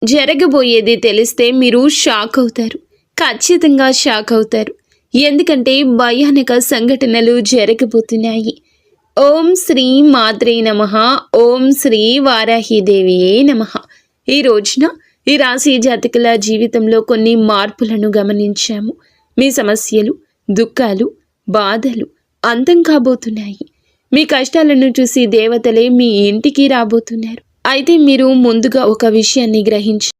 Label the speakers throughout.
Speaker 1: జరగబోయేది తెలిస్తే మీరు షాక్ అవుతారు. ఖచ్చితంగా షాక్ అవుతారు. ఎందుకంటే భయానక సంఘటనలు జరగబోతున్నాయి. ఓం శ్రీ మాత్రే నమః. ఓం శ్రీ వారాహిదేవియే నమః. ఈ రోజున ఈ రాశి జాతకుల జీవితంలో కొన్ని మార్పులను గమనించాము. మీ సమస్యలు, దుఃఖాలు, బాధలు అంతం కాబోతున్నాయి. మీ కష్టాలను చూసి దేవతలే మీ ఇంటికి రాబోతున్నారు. అయితే మీరు ముందుగా ఒక విషయాన్ని గ్రహించి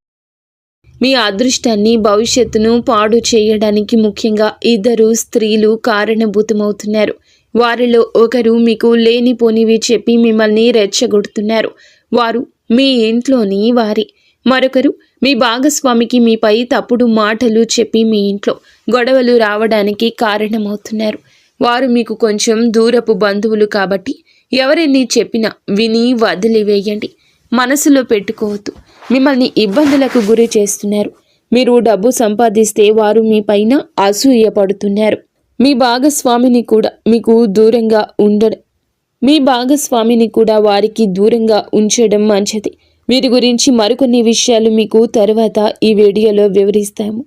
Speaker 1: మీ అదృష్టాన్ని, భవిష్యత్తును పాడు చేయడానికి ముఖ్యంగా ఇద్దరు స్త్రీలు కారణభూతమవుతున్నారు. వారిలో ఒకరు మీకు లేనిపోనివి చెప్పి మిమ్మల్ని రెచ్చగొడుతున్నారు. వారు మీ ఇంట్లోని వారి. మరొకరు మీ భాగస్వామికి మీపై తప్పుడు మాటలు చెప్పి మీ ఇంట్లో గొడవలు రావడానికి కారణమవుతున్నారు. వారు మీకు కొంచెం దూరపు బంధువులు కాబట్టి ఎవరెన్ని చెప్పినా విని వదిలివేయండి. మనసులో పెట్టుకోవద్దు. మిమ్మల్ని ఇబ్బందులకు గురి చేస్తున్నారు. మీరు డబ్బు సంపాదిస్తే వారు మీ పైన అసూయపడుతున్నారు. మీ భాగస్వామిని కూడా వారికి దూరంగా ఉంచడం మంచిది. వీరి గురించి మరికొన్ని విషయాలు మీకు తర్వాత ఈ వీడియోలో వివరిస్తాము.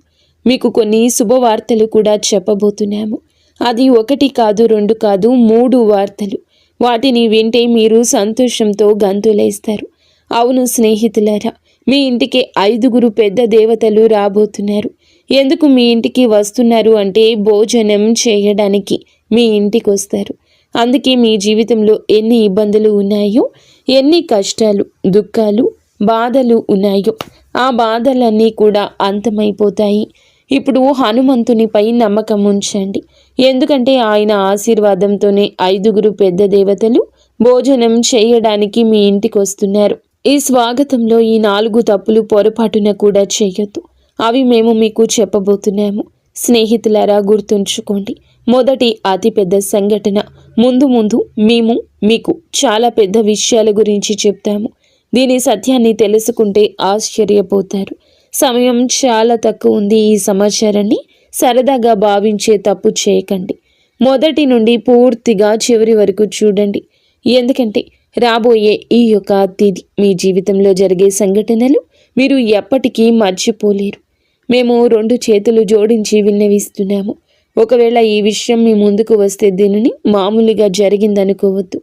Speaker 1: మీకు కొన్ని శుభవార్తలు కూడా చెప్పబోతున్నాము. అది 1 కాదు, 2 కాదు, 3 వార్తలు. వాటిని వింటే మీరు సంతోషంతో గంతులేస్తారు. అవును స్నేహితులారా, మీ ఇంటికి 5 పెద్ద దేవతలు రాబోతున్నారు. ఎందుకు మీ ఇంటికి వస్తున్నారు అంటే భోజనం చేయడానికి మీ ఇంటికి వస్తారు. అందుకే మీ జీవితంలో ఎన్ని ఇబ్బందులు ఉన్నాయో, ఎన్ని కష్టాలు, దుఃఖాలు, బాధలు ఉన్నాయో ఆ బాధలన్నీ కూడా అంతమైపోతాయి. ఇప్పుడు హనుమంతునిపై నమ్మకం ఉంచండి. ఎందుకంటే ఆయన ఆశీర్వాదంతోనే 5 పెద్ద దేవతలు భోజనం చేయడానికి మీ ఇంటికి వస్తున్నారు. ఈ స్వాగతంలో ఈ 4 తప్పులు పొరపాటున కూడా చేయొద్దు. అవి మేము మీకు చెప్పబోతున్నాము. స్నేహితులారా, గుర్తుంచుకోండి. మొదటి అతిపెద్ద సంఘటన. ముందు మేము మీకు చాలా పెద్ద విషయాల గురించి చెప్తాము. దీని సత్యాన్ని తెలుసుకుంటే ఆశ్చర్యపోతారు. సమయం చాలా తక్కువ ఉంది. ఈ సమాచారాన్ని సరదాగా భావించే తప్పు చేయకండి. మొదటి నుండి పూర్తిగా చివరి వరకు చూడండి. ఎందుకంటే రాబోయే ఈ యొక్క తిథి మీ జీవితంలో జరిగే సంఘటనలు మీరు ఎప్పటికీ మర్చిపోలేరు. మేము 2 చేతులు జోడించి విన్నవిస్తున్నాము. ఒకవేళ ఈ విషయం మీ ముందుకు వస్తే దీనిని మామూలుగా జరిగిందనుకోవద్దు.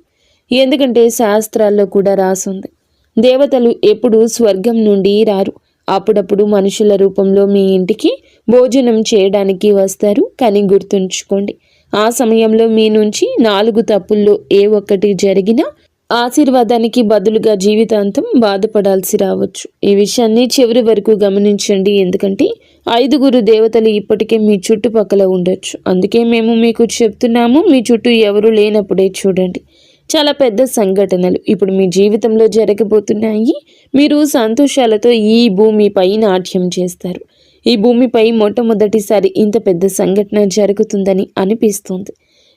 Speaker 1: ఎందుకంటే శాస్త్రాల్లో కూడా రాసుంది, దేవతలు ఎప్పుడూ స్వర్గం నుండి రారు. అప్పుడప్పుడు మనుషుల రూపంలో మీ ఇంటికి భోజనం చేయడానికి వస్తారు. కానీ గుర్తుంచుకోండి, ఆ సమయంలో మీ నుంచి 4 తప్పుల్లో ఏ ఒక్కటి జరిగినా ఆశీర్వాదానికి బదులుగా జీవితాంతం బాధపడాల్సి రావచ్చు. ఈ విషయాన్ని చివరి వరకు గమనించండి. ఎందుకంటే 5 దేవతలు ఇప్పటికే మీ చుట్టుపక్కల ఉండొచ్చు. అందుకే మేము మీకు చెప్తున్నాము, మీ చుట్టూ ఎవరు లేనప్పుడే చూడండి. చాలా పెద్ద సంఘటనలు ఇప్పుడు మీ జీవితంలో జరగబోతున్నాయి. మీరు సంతోషాలతో ఈ భూమిపై నాట్యం చేస్తారు. ఈ భూమిపై మొట్టమొదటిసారి ఇంత పెద్ద సంఘటన జరుగుతుందని అనిపిస్తుంది.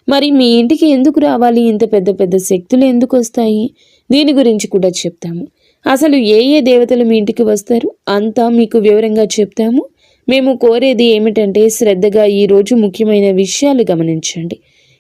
Speaker 1: మరి మీ ఇంటికి ఎందుకు రావాలి? ఇంత పెద్ద శక్తులు ఎందుకు వస్తాయి? దీని గురించి కూడా చెప్తాము. అసలు ఏ దేవతలు మీ ఇంటికి వస్తారు అంతా మీకు వివరంగా చెప్తాము. మేము కోరేది ఏమిటంటే శ్రద్ధగా ఈరోజు ముఖ్యమైన విషయాలు గమనించండి.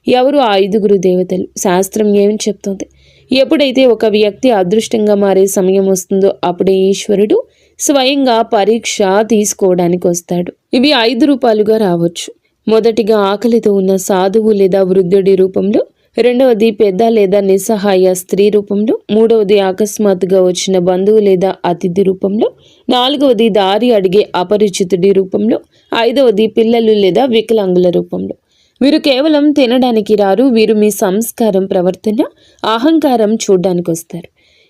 Speaker 1: ఎవరు ఆ 5 దేవతలు? శాస్త్రం ఏమి చెప్తుంది? ఎప్పుడైతే ఒక వ్యక్తి అదృష్టంగా మారే సమయం వస్తుందో అప్పుడే ఈశ్వరుడు స్వయంగా పరీక్ష తీసుకోవడానికి వస్తాడు. ఇవి 5 రూపాలుగా రావచ్చు. మొదటిగా ఆకలితో ఉన్న సాధువు లేదా వృద్ధుడి రూపంలో, రెండవది పెద్ద లేదా నిస్సహాయ స్త్రీ రూపంలో, మూడవది అకస్మాత్తుగా వచ్చిన బంధువు లేదా అతిథి రూపంలో, 4వది దారి అడిగే అపరిచితుడి రూపంలో, 5వది పిల్లలు లేదా వికలాంగుల రూపంలో. వీరు కేవలం తినడానికి రారు. వీరు మీ సంస్కారం, ప్రవర్తన, అహంకారం చూడ్డానికి వస్తారు.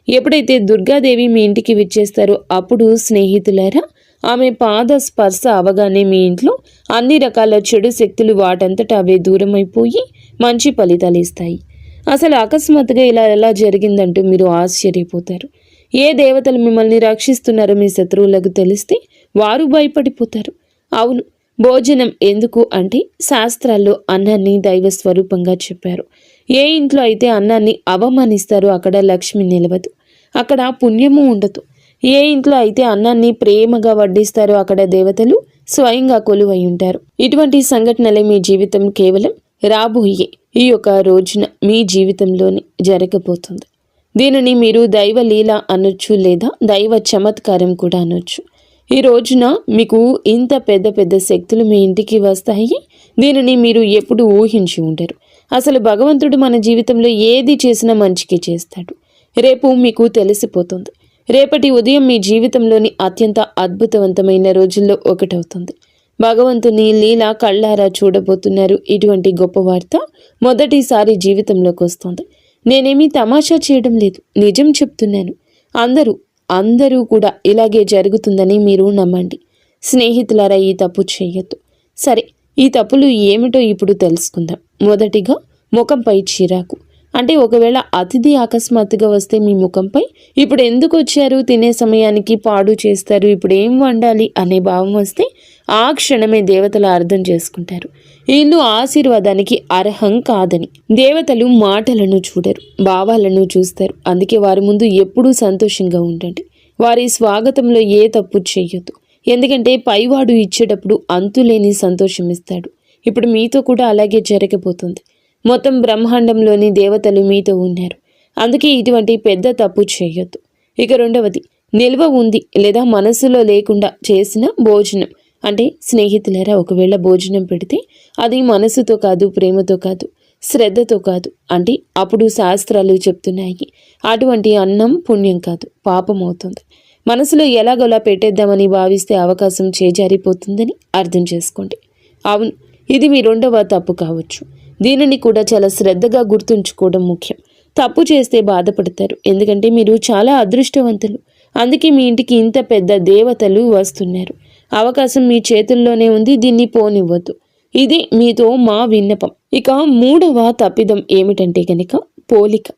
Speaker 1: ఎప్పుడైతే దుర్గాదేవి మీ ఇంటికి విచ్చేస్తారో అప్పుడు స్నేహితులారా, ఆమె పాద స్పర్శ అవగానే మీ ఇంట్లో అన్ని రకాల చెడు శక్తులు వాటంతటా అవే దూరమైపోయి మంచి ఫలితాలు ఇస్తాయి. అసలు అకస్మాత్తుగా ఇలా ఎలా జరిగిందంటూ మీరు ఆశ్చర్యపోతారు. ఏ దేవతలు మిమ్మల్ని రక్షిస్తున్నారో మీ శత్రువులకు తెలిస్తే వారు భయపడిపోతారు. అవును, భోజనం ఎందుకు అంటే శాస్త్రాల్లో అన్నాన్ని దైవ స్వరూపంగా చెప్పారు. ఏ ఇంట్లో అయితే అన్నాన్ని అవమానిస్తారో అక్కడ లక్ష్మి నిలవదు, అక్కడ పుణ్యము ఉండదు. ఏ ఇంట్లో అయితే అన్నాన్ని ప్రేమగా వడ్డిస్తారో అక్కడ దేవతలు స్వయంగా కొలువై ఉంటారు. ఇటువంటి సంఘటనలే మీ జీవితం కేవలం రాబోయే ఈ యొక్క రోజున మీ జీవితంలోనే జరగబోతుంది. దీనిని మీరు దైవ లీల అనొచ్చు, లేదా దైవ చమత్కారం కూడా అనొచ్చు. ఈ రోజున మీకు ఇంత పెద్ద పెద్ద శక్తులు మీ ఇంటికి వస్తాయి. దీనిని మీరు ఎప్పుడు ఊహించి ఉండరు. అసలు భగవంతుడు మన జీవితంలో ఏది చేసినా మంచికి చేస్తాడు. రేపు మీకు తెలిసిపోతుంది. రేపటి ఉదయం మీ జీవితంలోని అత్యంత అద్భుతవంతమైన రోజుల్లో ఒకటవుతుంది. భగవంతుని లీల కళ్ళారా చూడబోతున్నారు. ఇటువంటి గొప్ప వార్త మొదటిసారి జీవితంలోకి వస్తుంది. నేనేమీ తమాషా చేయడం లేదు, నిజం చెప్తున్నాను. అందరూ కూడా ఇలాగే జరుగుతుందని మీరు నమ్మండి. స్నేహితులారా, ఈ తప్పు చేయొద్దు. సరే, ఈ తప్పులు ఏమిటో ఇప్పుడు తెలుసుకుందాం. మొదటిగా, ముఖంపై చిరాకు. అంటే ఒకవేళ అతిథి అకస్మాత్తుగా వస్తే మీ ముఖంపై ఇప్పుడు ఎందుకు వచ్చారు, తినే సమయానికి పాడు చేస్తారు, ఇప్పుడు ఏం వండాలి అనే భావం వస్తే ఆ క్షణమే దేవతలు అర్థం చేసుకుంటారు వీళ్ళు ఆశీర్వాదానికి అర్హం కాదని. దేవతలు మాటలను చూడరు, భావాలను చూస్తారు. అందుకే వారి ముందు ఎప్పుడూ సంతోషంగా ఉండండి. వారి స్వాగతంలో ఏ తప్పు చేయొద్దు. ఎందుకంటే పైవాడు ఇచ్చేటప్పుడు అంతులేని సంతోషం ఇస్తాడు. ఇప్పుడు మీతో కూడా అలాగే జరగబోతుంది. మొత్తం బ్రహ్మాండంలోని దేవతలు మీతో ఉన్నారు. అందుకే ఇటువంటి పెద్ద తప్పు చేయొద్దు. ఇక రెండవది, నిల్వ ఉంది లేదా మనసులో లేకుండా చేసిన భోజనం. అంటే స్నేహితులారా, ఒకవేళ భోజనం పెడితే అది మనసుతో కాదు, ప్రేమతో కాదు, శ్రద్ధతో కాదు, అంటే అప్పుడు శాస్త్రాలు చెప్తున్నాయి అటువంటి అన్నం పుణ్యం కాదు, పాపం అవుతుంది. మనసులో ఎలాగోలా పెట్టేద్దామని భావిస్తే అవకాశం చేజారిపోతుందని అర్థం చేసుకోండి. అవును, ఇది మీ రెండవ తప్పు కావచ్చు. దీనిని కూడా చాలా శ్రద్ధగా గుర్తుంచుకోవడం ముఖ్యం. తప్పు చేస్తే బాధపడతారు, ఎందుకంటే మీరు చాలా అదృష్టవంతులు. అందుకే మీ ఇంటికి ఇంత పెద్ద దేవతలు వస్తున్నారు. అవకాశం మీ చేతుల్లోనే ఉంది, దీన్ని పోనివ్వద్దు. ఇది మీతో మా విన్నపం. ఇక మూడవ తప్పిదం ఏమిటంటే కనుక పోలిక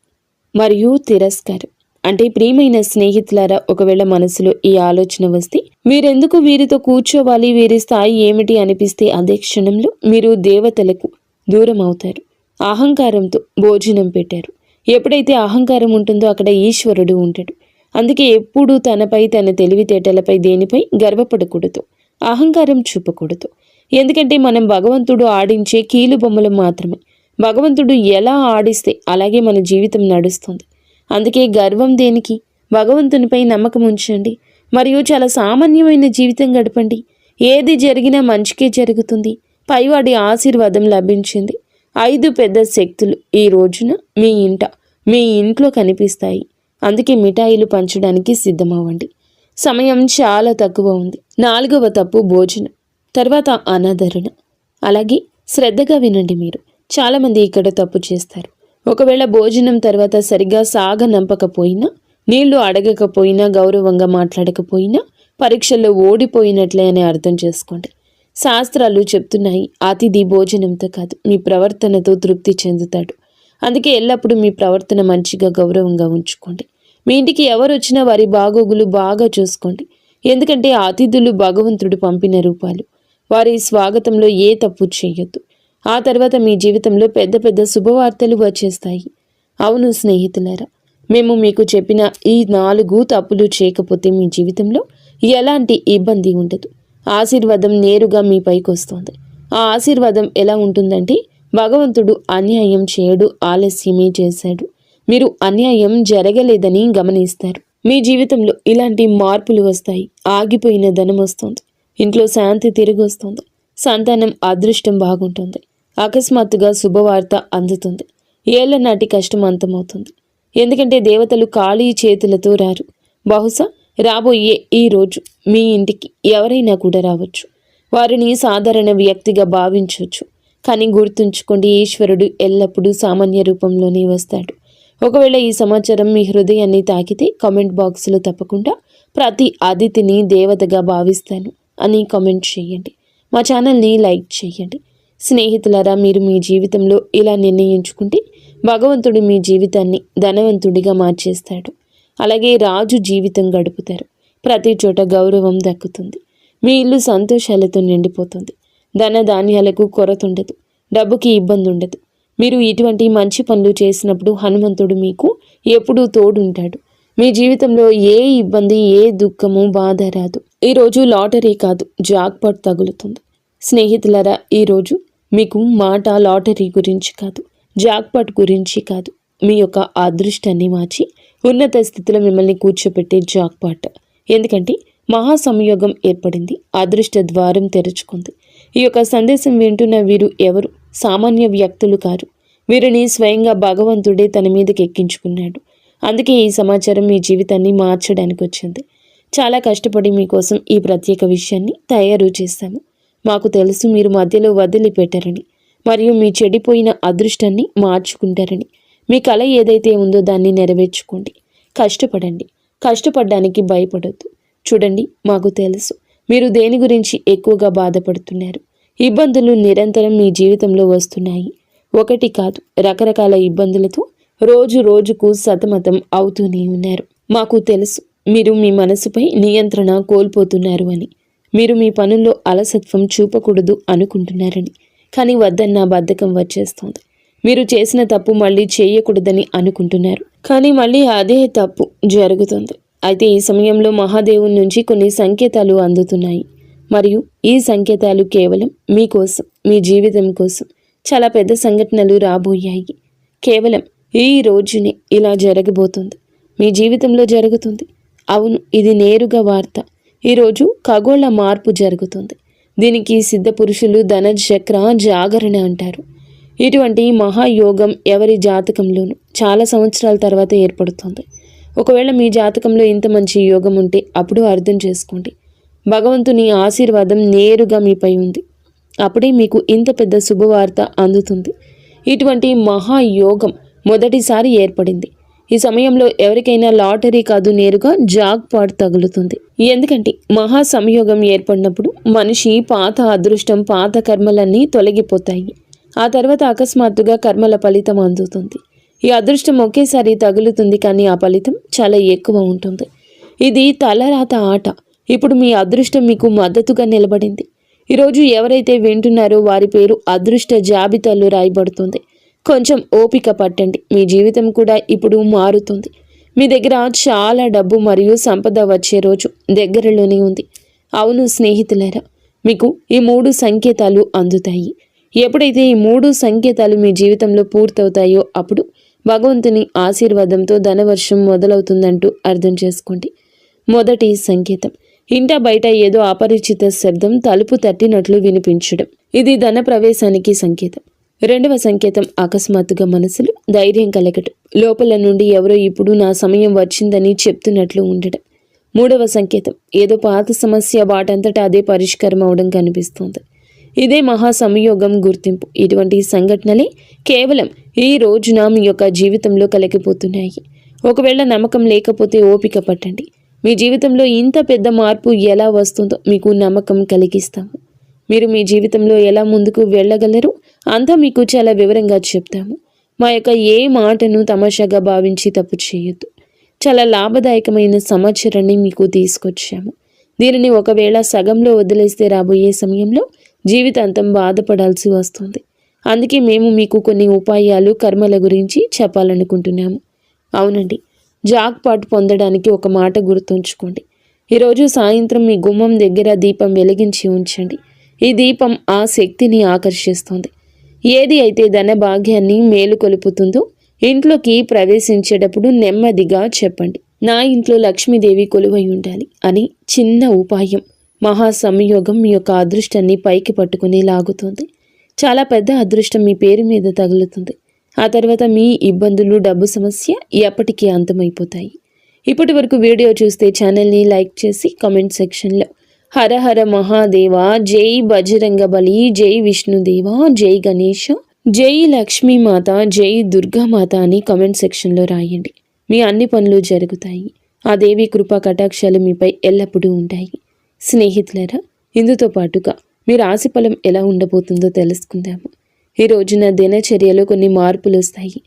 Speaker 1: మరియు తిరస్కారం. అంటే ప్రియమైన స్నేహితులారా, ఒకవేళ మనసులో ఈ ఆలోచన వస్తే మీరెందుకు వీరితో కూర్చోవాలి, వీరి స్థాయి ఏమిటి అనిపిస్తే అదే క్షణంలో మీరు దేవతలకు దూరం అవుతారు. అహంకారంతో భోజనం పెట్టారు. ఎప్పుడైతే అహంకారం ఉంటుందో అక్కడ ఈశ్వరుడు ఉంటాడు. అందుకే ఎప్పుడూ తనపై, తన తెలివితేటలపై, దేనిపై గర్వపడకూడదు, అహంకారం చూపకూడదు. ఎందుకంటే మనం భగవంతుడు ఆడించే కీలు బొమ్మలు మాత్రమే. భగవంతుడు ఎలా ఆడిస్తే అలాగే మన జీవితం నడుస్తుంది. అందుకే గర్వం దేనికి? భగవంతునిపై నమ్మకం ఉంచండి. మరియు చాలా సామాన్యమైన జీవితం గడపండి. ఏది జరిగినా మంచికే జరుగుతుంది. పైవాడి ఆశీర్వాదం లభించింది. 5 పెద్ద శక్తులు ఈ రోజున మీ ఇంట్లో కనిపిస్తాయి. అందుకే మిఠాయిలు పంచడానికి సిద్ధమవ్వండి. సమయం చాలా తక్కువ ఉంది. 4వ తప్పు భోజనం, తర్వాత అనాదరణ. అలాగే శ్రద్ధగా వినండి. మీరు చాలామంది ఇక్కడ తప్పు చేస్తారు. ఒకవేళ భోజనం తర్వాత సరిగ్గా సాగనంపకపోయినా, నీళ్లు అడగకపోయినా, గౌరవంగా మాట్లాడకపోయినా పరీక్షల్లో ఓడిపోయినట్లే అని అర్థం చేసుకోండి. శాస్త్రాలు చెప్తున్నాయి, అతిథి భోజనంతో కాదు మీ ప్రవర్తనతో తృప్తి చెందుతాడు. అందుకే ఎల్లప్పుడూ మీ ప్రవర్తన మంచిగా, గౌరవంగా ఉంచుకోండి. మీ ఇంటికి ఎవరు వచ్చినా వారి బాగోగులు బాగా చూసుకోండి. ఎందుకంటే అతిథులు భగవంతుడు పంపిన రూపాలు. వారి స్వాగతంలో ఏ తప్పు చేయొద్దు. ఆ తర్వాత మీ జీవితంలో పెద్ద పెద్ద శుభవార్తలు వచ్చేస్తాయి. అవును స్నేహితులారా, మేము మీకు చెప్పిన ఈ 4 తప్పులు చేయకపోతే మీ జీవితంలో ఎలాంటి ఇబ్బంది ఉండదు. ఆశీర్వాదం నేరుగా మీ పైకి వస్తుంది. ఆ ఆశీర్వాదం ఎలా ఉంటుందంటే, భగవంతుడు అన్యాయం చేయడు, ఆలస్యమే చేశాడు. మీరు అన్యాయం జరగలేదని గమనిస్తారు. మీ జీవితంలో ఇలాంటి మార్పులు వస్తాయి. ఆగిపోయిన ధనం వస్తుంది. ఇంట్లో శాంతి తిరిగి వస్తుంది. సంతానం అదృష్టం బాగుంటుంది. అకస్మాత్తుగా శుభవార్త అందుతుంది. ఏళ్ల నాటి కష్టం అంతమవుతుంది. ఎందుకంటే దేవతలు ఖాళీ చేతులతో రారు. బహుశా రాబోయే ఈ రోజు మీ ఇంటికి ఎవరైనా కూడా రావచ్చు. వారిని సాధారణ వ్యక్తిగా భావించవచ్చు. కానీ గుర్తుంచుకోండి, ఈశ్వరుడు ఎల్లప్పుడూ సామాన్య రూపంలోనే వస్తాడు. ఒకవేళ ఈ సమాచారం మీ హృదయాన్ని తాకితే కామెంట్ బాక్స్లో తప్పకుండా ప్రతి అతిథిని దేవతగా భావిస్తాను అని కామెంట్ చేయండి. మా ఛానల్ని లైక్ చేయండి. స్నేహితులారా, మీరు మీ జీవితంలో ఇలా నిర్ణయించుకుంటే భగవంతుడు మీ జీవితాన్ని ధనవంతుడిగా మార్చేస్తాడు. అలాగే రాజు జీవితం గడుపుతారు. ప్రతి చోట గౌరవం దక్కుతుంది. మీ ఇల్లు సంతోషాలతో నిండిపోతుంది. ధన ధాన్యాలకు కొరత ఉండదు. డబ్బుకి ఇబ్బంది ఉండదు. మీరు ఇటువంటి మంచి పనులు చేసినప్పుడు హనుమంతుడు మీకు ఎప్పుడూ తోడుంటాడు. మీ జీవితంలో ఏ ఇబ్బంది, ఏ దుఃఖము, బాధ రాదు. ఈరోజు లాటరీ కాదు, జాక్పాట్ తగులుతుంది. స్నేహితులారా, ఈరోజు మీకు మాట లాటరీ గురించి కాదు, జాక్పాట్ గురించి కాదు, మీ యొక్క అదృష్టాన్ని మార్చి ఉన్నత స్థితిలో మిమ్మల్ని కూర్చోపెట్టే జాక్పాట్. ఎందుకంటే మహాసంయోగం ఏర్పడింది, అదృష్ట ద్వారం తెరుచుకుంది. ఈ యొక్క సందేశం వింటున్న వీరు ఎవరు సామాన్య వ్యక్తులు కారు. వీరిని స్వయంగా భగవంతుడే తన మీదకి ఎక్కించుకున్నాడు. అందుకే ఈ సమాచారం మీ జీవితాన్ని మార్చడానికి వచ్చింది. చాలా కష్టపడి మీకోసం ఈ ప్రత్యేక విషయాన్ని తయారు చేశాము. మాకు తెలుసు మీరు మధ్యలో వదిలిపెట్టారని, మరియు మీ చెడిపోయిన అదృష్టాన్ని మార్చుకుంటారని. మీ కళ ఏదైతే ఉందో దాన్ని నెరవేర్చుకోండి. కష్టపడండి, కష్టపడడానికి భయపడొద్దు. చూడండి, మాకు తెలుసు మీరు దేని గురించి ఎక్కువగా బాధపడుతున్నారు. ఇబ్బందులు నిరంతరం మీ జీవితంలో వస్తున్నాయి. ఒకటి కాదు, రకరకాల ఇబ్బందులతో రోజు రోజుకు సతమతం అవుతూనే ఉన్నారు. మాకు తెలుసు మీరు మీ మనసుపై నియంత్రణ కోల్పోతున్నారు అని. మీరు మీ పనుల్లో అలసత్వం చూపకూడదు అనుకుంటున్నారని. కానీ వద్దన్న బద్ధకం వచ్చేస్తోంది. మీరు చేసిన తప్పు మళ్ళీ చేయకూడదని అనుకుంటున్నారు, కానీ మళ్ళీ అదే తప్పు జరుగుతుంది. అయితే ఈ సమయంలో మహాదేవుని నుంచి కొన్ని సంకేతాలు అందుతున్నాయి, మరియు ఈ సంకేతాలు కేవలం మీకోసం, మీ జీవితం కోసం. చాలా పెద్ద సంఘటనలు రాబోయాయి. కేవలం ఈ రోజునే ఇలా జరగబోతుంది, మీ జీవితంలో జరుగుతుంది. అవును, ఇది నేరుగా వార్త. ఈరోజు ఖగోళ మార్పు జరుగుతుంది. దీనికి సిద్ధ పురుషులు ధనచక్ర జాగరణ అంటారు. ఇటువంటి మహాయోగం ఎవరి జాతకంలోనూ చాలా సంవత్సరాల తర్వాత ఏర్పడుతుంది. ఒకవేళ మీ జాతకంలో ఇంత మంచి యోగం ఉంటే అప్పుడు అర్థం చేసుకోండి, భగవంతుని ఆశీర్వాదం నేరుగా మీపై ఉంది. అప్పుడే మీకు ఇంత పెద్ద శుభవార్త అందుతుంది. ఇటువంటి మహాయోగం మొదటిసారి ఏర్పడింది. ఈ సమయంలో ఎవరికైనా లాటరీ కాదు, నేరుగా జాక్పాట్ తగులుతుంది. ఎందుకంటే మహా సంయోగం ఏర్పడినప్పుడు మనిషి పాత అదృష్టం, పాత కర్మలన్నీ తొలగిపోతాయి. ఆ తర్వాత అకస్మాత్తుగా కర్మల ఫలితం అందుతుంది. ఈ అదృష్టం ఒకేసారి తగులుతుంది, కానీ ఆ ఫలితం చాలా ఎక్కువ ఉంటుంది. ఇది తలరాత ఆట. ఇప్పుడు మీ అదృష్టం మీకు మద్దతుగా నిలబడింది. ఈరోజు ఎవరైతే వింటున్నారో వారి పేరు అదృష్ట జాబితాలో రాయబడుతుంది. కొంచెం ఓపిక పట్టండి, మీ జీవితం కూడా ఇప్పుడు మారుతుంది. మీ దగ్గర చాలా డబ్బు మరియు సంపద వచ్చే రోజు దగ్గరలోనే ఉంది. అవును స్నేహితులారా, మీకు ఈ 3 సంకేతాలు అందుతాయి. ఎప్పుడైతే ఈ 3 సంకేతాలు మీ జీవితంలో పూర్తవుతాయో అప్పుడు భగవంతుని ఆశీర్వాదంతో ధనవర్షం మొదలవుతుందంటూ అర్థం చేసుకోండి. మొదటి సంకేతం, ఇంట బయట ఏదో అపరిచిత శబ్దం తలుపు తట్టినట్లు వినిపించడం. ఇది ధన ప్రవేశానికి సంకేతం. రెండవ సంకేతం, అకస్మాత్తుగా మనసులో ధైర్యం కలగడం. లోపల నుండి ఎవరో ఇప్పుడు నా సమయం వచ్చిందని చెప్తున్నట్లు ఉండడం. మూడవ సంకేతం, ఏదో పాత సమస్య వాటంతటా అదే పరిష్కారం అవడం కనిపిస్తుంది. ఇదే మహా సంయోగం గుర్తింపు. ఇటువంటి సంఘటనలే కేవలం ఈ రోజున మీ యొక్క జీవితంలో కలిగిపోతున్నాయి. ఒకవేళ నమ్మకం లేకపోతే ఓపిక పట్టండి. మీ జీవితంలో ఇంత పెద్ద మార్పు ఎలా వస్తుందో మీకు నమ్మకం కలిగిస్తాము. మీరు మీ జీవితంలో ఎలా ముందుకు వెళ్ళగలరు అంతా మీకు చాలా వివరంగా చెప్తాము. మా యొక్క ఏ మాటను తమాషాగా భావించి తప్పు చేయొద్దు. చాలా లాభదాయకమైన సమాచారాన్ని మీకు తీసుకొచ్చాము. దీనిని ఒకవేళ సగంలో వదిలేస్తే రాబోయే సమయంలో జీవితాంతం బాధపడాల్సి వస్తుంది. అందుకే మేము మీకు కొన్ని ఉపాయాలు, కర్మల గురించి చెప్పాలనుకుంటున్నాము. అవునండి, జాక్పాట్ పొందడానికి ఒక మాట గుర్తుంచుకోండి. ఈరోజు సాయంత్రం మీ గుమ్మం దగ్గర దీపం వెలిగించి ఉంచండి. ఈ దీపం ఆ శక్తిని ఆకర్షిస్తుంది. ఏది అయితే ధన భాగ్యాన్ని మేలుకొలుపుతుందో ఇంట్లోకి ప్రవేశించేటప్పుడు నెమ్మదిగా చెప్పండి, నా ఇంట్లో లక్ష్మీదేవి కొలువై ఉండాలి అని. చిన్న ఉపాయం మహా సంయోగం మీ యొక్క అదృష్టాన్ని పైకి పట్టుకుని లాగుతుంది. చాలా పెద్ద అదృష్టం మీ పేరు మీద తగులుతుంది. ఆ తర్వాత మీ ఇబ్బందులు, డబ్బు సమస్య ఎప్పటికీ అంతమైపోతాయి. ఇప్పటి వరకు వీడియో చూస్తే ఛానల్ని లైక్ చేసి కామెంట్ సెక్షన్లో హర హర మహాదేవ, జై బజరంగ బలి, జై విష్ణుదేవ, జై గణేష, జై లక్ష్మీమాత, జై దుర్గామాత అని కామెంట్ సెక్షన్లో రాయండి. మీ అన్ని పనులు జరుగుతాయి. ఆ దేవి కృపా కటాక్షాలు మీపై ఎల్లప్పుడూ ఉంటాయి. స్నేహితులారా, ఇందుతో పాటుగా మీ రాశి ఫలం ఎలా ఉండబోతుందో తెలుసుకుందాము. ఈ రోజున దినచర్యలో కొన్ని మార్పులు వస్తాయి.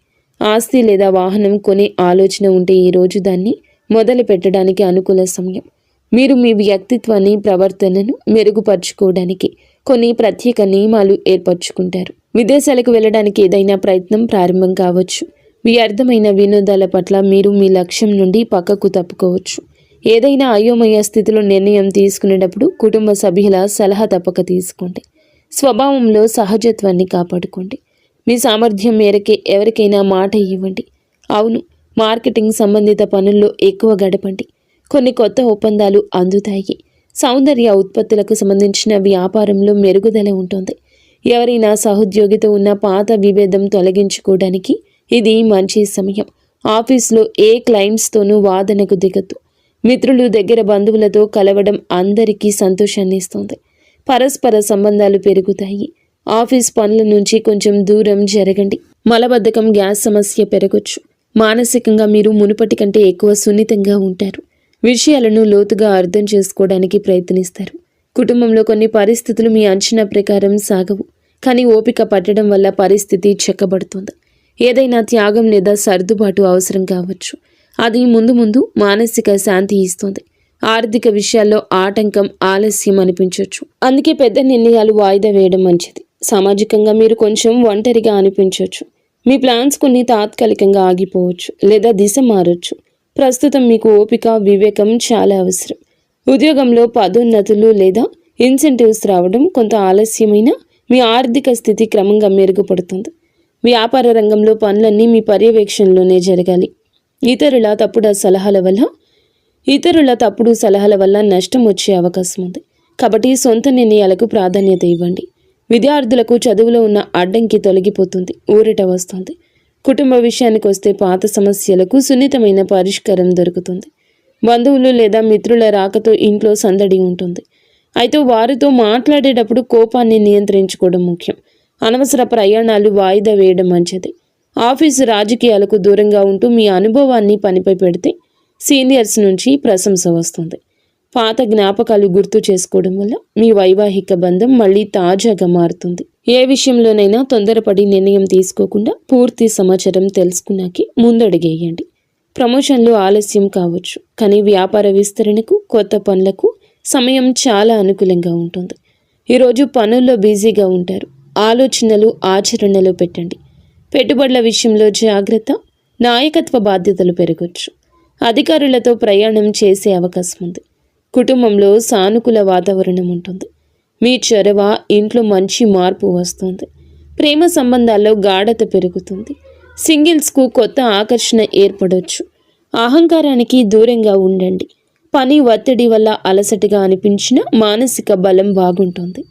Speaker 1: ఆస్తి లేదా వాహనం కొనే ఆలోచన ఉంటే ఈ రోజు దాన్ని మొదలు పెట్టడానికి అనుకూల సమయం. మీరు మీ వ్యక్తిత్వాన్ని, ప్రవర్తనను మెరుగుపరుచుకోవడానికి కొన్ని ప్రత్యేక నియమాలు ఏర్పరచుకుంటారు. విదేశాలకు వెళ్ళడానికి ఏదైనా ప్రయత్నం ప్రారంభం కావచ్చు. వ్యర్థమైన వినోదాల పట్ల మీరు మీ లక్ష్యం నుండి పక్కకు తప్పుకోవచ్చు. ఏదైనా అయోమయ స్థితిలో నిర్ణయం తీసుకునేటప్పుడు కుటుంబ సభ్యుల సలహా తప్పక తీసుకోండి. స్వభావంలో సహజత్వాన్ని కాపాడుకోండి. మీ సామర్థ్యం మేరకే ఎవరికైనా మాట ఇవ్వండి. అవును, మార్కెటింగ్ సంబంధిత పనుల్లో ఎక్కువ గడపండి. కొన్ని కొత్త ఒప్పందాలు అందుతాయి. సౌందర్య ఉత్పత్తులకు సంబంధించిన వ్యాపారంలో మెరుగుదల ఉంటుంది. ఎవరైనా సహోద్యోగితో ఉన్న పాత విభేదం తొలగించుకోవడానికి ఇది మంచి సమయం. ఆఫీస్లో ఏ క్లయింట్స్తోనూ వాదనకు దిగద్దు. మిత్రులు, దగ్గర బంధువులతో కలవడం అందరికీ సంతోషాన్ని ఇస్తుంది. పరస్పర సంబంధాలు పెరుగుతాయి. ఆఫీస్ పనుల నుంచి కొంచెం దూరం జరగండి. మలబద్ధకం, గ్యాస్ సమస్య పెరగొచ్చు. మానసికంగా మీరు మునుపటి కంటే ఎక్కువ సున్నితంగా ఉంటారు. విషయాలను లోతుగా అర్థం చేసుకోవడానికి ప్రయత్నిస్తారు. కుటుంబంలో కొన్ని పరిస్థితులు మీ అంచనా ప్రకారం సాగవు, కానీ ఓపిక పట్టడం వల్ల పరిస్థితి చెక్కబడుతుంది. ఏదైనా త్యాగం లేదా సర్దుబాటు అవసరం కావచ్చు. అది ముందు ముందు మానసిక శాంతి ఇస్తుంది. ఆర్థిక విషయాల్లో ఆటంకం, ఆలస్యం అనిపించవచ్చు. అందుకే పెద్ద నిర్ణయాలు వాయిదా వేయడం మంచిది. సామాజికంగా మీరు కొంచెం ఒంటరిగా అనిపించవచ్చు. మీ ప్లాన్స్ కొన్ని తాత్కాలికంగా ఆగిపోవచ్చు లేదా దిశ మారొచ్చు. ప్రస్తుతం మీకు ఓపిక, వివేకం చాలా అవసరం. ఉద్యోగంలో పదోన్నతులు లేదా ఇన్సెంటివ్స్ రావడం కొంత ఆలస్యమైన మీ ఆర్థిక స్థితి క్రమంగా మెరుగుపడుతుంది. వ్యాపార రంగంలో పనులన్నీ మీ పర్యవేక్షణలోనే జరగాలి. ఇతరుల తప్పుడు సలహాల వల్ల నష్టం వచ్చే అవకాశం ఉంది. కాబట్టి సొంత నిర్ణయాలకు ప్రాధాన్యత ఇవ్వండి. విద్యార్థులకు చదువులో ఉన్న అడ్డంకి తొలగిపోతుంది, ఊరట వస్తుంది. కుటుంబ విషయానికి వస్తే పాత సమస్యలకు సున్నితమైన పరిష్కారం దొరుకుతుంది. బంధువులు లేదా మిత్రుల రాకతో ఇంట్లో సందడి ఉంటుంది. అయితే వారితో మాట్లాడేటప్పుడు కోపాన్ని నియంత్రించుకోవడం ముఖ్యం. అనవసర ప్రయాణాలు వాయిదా వేయడం మంచిది. ఆఫీసు రాజకీయాలకు దూరంగా ఉంటూ మీ అనుభవాన్ని పనిపై పెడితే సీనియర్స్ నుంచి ప్రశంస వస్తుంది. పాత జ్ఞాపకాలు గుర్తు చేసుకోవడం వల్ల మీ వైవాహిక బంధం మళ్ళీ తాజాగా మారుతుంది. ఏ విషయంలోనైనా తొందరపడి నిర్ణయం తీసుకోకుండా పూర్తి సమాచారం తెలుసుకున్నాకే ముందడుగేయండి. ప్రమోషన్లు ఆలస్యం కావచ్చు, కానీ వ్యాపార విస్తరణకు, కొత్త పనులకు సమయం చాలా అనుకూలంగా ఉంటుంది. ఈరోజు పనుల్లో బిజీగా ఉంటారు. ఆలోచనలు ఆచరణలో పెట్టండి. పెట్టుబడుల విషయంలో జాగ్రత్త. నాయకత్వ బాధ్యతలు పెరగొచ్చు. అధికారులతో ప్రయాణం చేసే అవకాశం ఉంది. కుటుంబంలో సానుకూల వాతావరణం ఉంటుంది. మీ చొరవ ఇంట్లో మంచి మార్పు వస్తుంది. ప్రేమ సంబంధాల్లో గాఢత పెరుగుతుంది. సింగిల్స్కు కొత్త ఆకర్షణ ఏర్పడవచ్చు. అహంకారానికి దూరంగా ఉండండి. పని ఒత్తిడి వల్ల అలసటగా అనిపించిన మానసిక బలం బాగుంటుంది.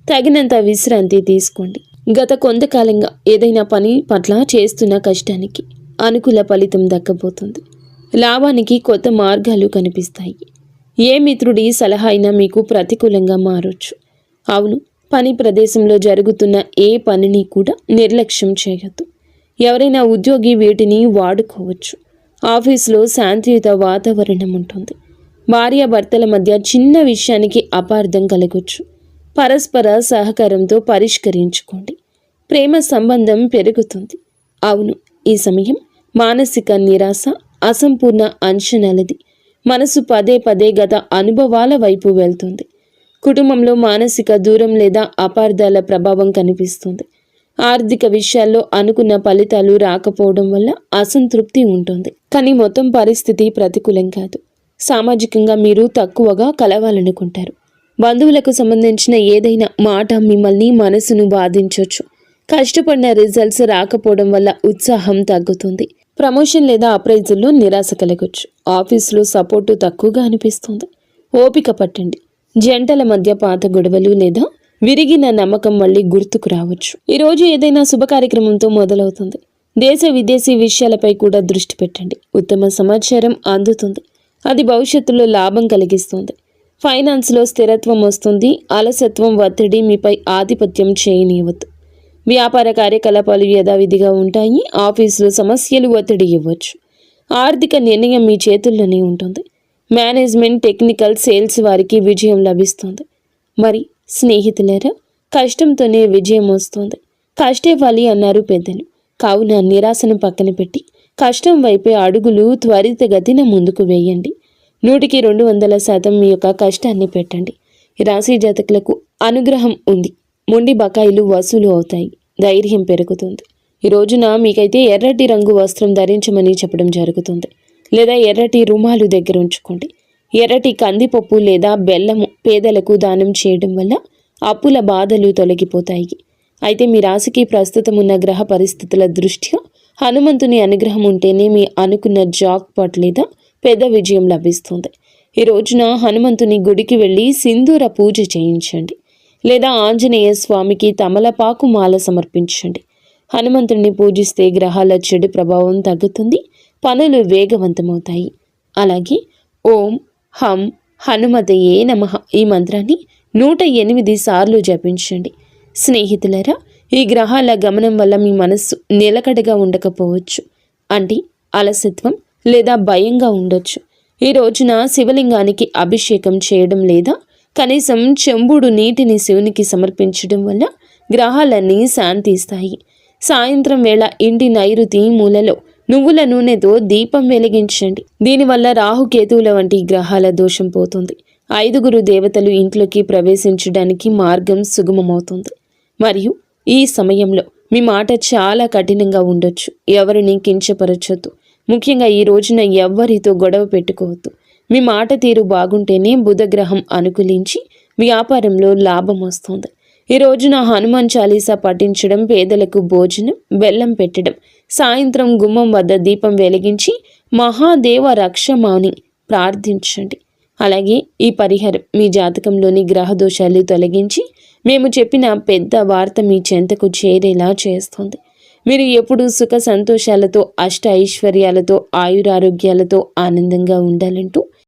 Speaker 1: తగినంత విశ్రాంతి తీసుకోండి. గత కొంతకాలంగా ఏదైనా పని పట్ల చేస్తున్న కష్టానికి అనుకూల ఫలితం దక్కబోతుంది. లాభానికి కొత్త మార్గాలు కనిపిస్తాయి. ఏ మిత్రుడి సలహా అయినా మీకు ప్రతికూలంగా మారొచ్చు. అవును, పని ప్రదేశంలో జరుగుతున్న ఏ పనిని కూడా నిర్లక్ష్యం చేయొద్దు. ఎవరైనా ఉద్యోగి వీటిని వాడుకోవచ్చు. ఆఫీసులో శాంతియుత వాతావరణం ఉంటుంది. భార్యాభర్తల మధ్య చిన్న విషయానికి అపార్థం కలగొచ్చు. పరస్పర సహకారంతో పరిష్కరించుకోండి. ప్రేమ సంబంధం పెరుగుతుంది. అవును, ఈ సమయం మానసిక నిరాశ, అసంపూర్ణ అంచనాలది. మనసు పదే పదే గత అనుభవాల వైపు వెళ్తుంది. కుటుంబంలో మానసిక దూరం లేదా అపార్థాల ప్రభావం కనిపిస్తుంది. ఆర్థిక విషయాల్లో అనుకున్న ఫలితాలు రాకపోవడం వల్ల అసంతృప్తి ఉంటుంది. కానీ మొత్తం పరిస్థితి ప్రతికూలం కాదు. సామాజికంగా మీరు తక్కువగా కలవాలనుకుంటారు. బంధువులకు సంబంధించిన ఏదైనా మాట మిమ్మల్ని మనసును బాధించవచ్చు. కష్టపడిన రిజల్ట్స్ రాకపోవడం వల్ల ఉత్సాహం తగ్గుతుంది. ప్రమోషన్ లేదా అప్రైజుల్లో నిరాశ కలగొచ్చు. ఆఫీసులో సపోర్టు తక్కువగా అనిపిస్తుంది. ఓపిక పట్టండి. జంటల మధ్య పాత గొడవలు లేదా విరిగిన నమ్మకం మళ్ళీ గుర్తుకు రావచ్చు. ఈరోజు ఏదైనా శుభ కార్యక్రమంతో మొదలవుతుంది. దేశ విదేశీ విషయాలపై కూడా దృష్టి పెట్టండి. ఉత్తమ సమాచారం అందుతుంది. అది భవిష్యత్తులో లాభం కలిగిస్తుంది. ఫైనాన్స్లో స్థిరత్వం వస్తుంది. అలసత్వం, ఒత్తిడి మీపై ఆధిపత్యం చేయనివ్వద్దు. వ్యాపార కార్యకలాపాలు యథావిధిగా ఉంటాయి. ఆఫీసులో సమస్యలు ఒత్తిడి ఇవ్వచ్చు. ఆర్థిక నిర్ణయం మీ చేతుల్లోనే ఉంటుంది. మేనేజ్మెంట్, టెక్నికల్, సేల్స్ వారికి విజయం లభిస్తుంది. మరి స్నేహితులారా, కష్టంతోనే విజయం వస్తుంది. కష్టే ఫలి అన్నారు పెద్దలు. కావున నిరాశను పక్కన పెట్టి కష్టం వైపే అడుగులు త్వరితగతిన ముందుకు వేయండి. 100% మీ యొక్క కష్టాన్ని పెట్టండి. ఈ రాశి జాతకులకు అనుగ్రహం ఉంది. మొండి బకాయిలు వసూలు అవుతాయి. ధైర్యం పెరుగుతుంది. ఈ రోజున మీకైతే ఎర్రటి రంగు వస్త్రం ధరించమని చెప్పడం జరుగుతుంది. లేదా ఎర్రటి రుమాలు దగ్గర ఉంచుకోండి. ఎర్రటి కందిపప్పు లేదా బెల్లము పేదలకు దానం చేయడం వల్ల అప్పుల బాధలు తొలగిపోతాయి. అయితే మీ రాశికి ప్రస్తుతం ఉన్న గ్రహ పరిస్థితుల దృష్ట్యా హనుమంతుని అనుగ్రహం ఉంటేనే మీ అనుకున్న జాక్పాట్ లేదా పెద్ద విజయం లభిస్తుంది. ఈ రోజున హనుమంతుని గుడికి వెళ్ళి సింధూర పూజ చేయించండి, లేదా ఆంజనేయ స్వామికి తమలపాకు మాల సమర్పించండి. హనుమంతుడిని పూజిస్తే గ్రహాల చెడు ప్రభావం తగ్గుతుంది, పనులు వేగవంతమవుతాయి. అలాగే ఓం హం హనుమతయే నమః ఈ మంత్రాన్ని 108 సార్లు జపించండి. స్నేహితులరా, ఈ గ్రహాల గమనం వల్ల మీ మనస్సు నిలకడగా ఉండకపోవచ్చు, అంటే అలసత్వం లేదా భయంగా ఉండొచ్చు. ఈ రోజున శివలింగానికి అభిషేకం చేయడం లేదా కనీసం చెంబుడు నీటిని శివునికి సమర్పించడం వల్ల గ్రహాలన్నీ శాంతిస్తాయి. సాయంత్రం వేళ ఇంటి నైరుతి మూలలో నువ్వుల నూనెతో దీపం వెలిగించండి. దీనివల్ల రాహుకేతువుల వంటి గ్రహాల దోషం పోతుంది. 5 దేవతలు ఇంట్లోకి ప్రవేశించడానికి మార్గం సుగమమవుతుంది. మరియు ఈ సమయంలో మీ మాట చాలా కఠినంగా ఉండొచ్చు. ఎవరిని కించపరచొద్దు. ముఖ్యంగా ఈ రోజున ఎవ్వరితో గొడవ పెట్టుకోవద్దు. మీ మాట తీరు బాగుంటేనే బుధగ్రహం అనుకూలించి వ్యాపారంలో లాభం వస్తుంది. ఈ రోజున హనుమాన్ చాలీసా పఠించడం, పేదలకు భోజనం, బెల్లం పెట్టడం, సాయంత్రం గుమ్మం వద్ద దీపం వెలిగించి మహాదేవ రక్షమాని ప్రార్థించండి. అలాగే ఈ పరిహారం మీ జాతకంలోని గ్రహ దోషాలు తొలగించి మేము చెప్పిన పెద్ద వార్త మీ చెంతకు చేరేలా చేస్తుంది. మీరు ఎప్పుడూ సుఖ సంతోషాలతో, అష్ట ఐశ్వర్యాలతో, ఆయురారోగ్యాలతో ఆనందంగా ఉండాలంటూ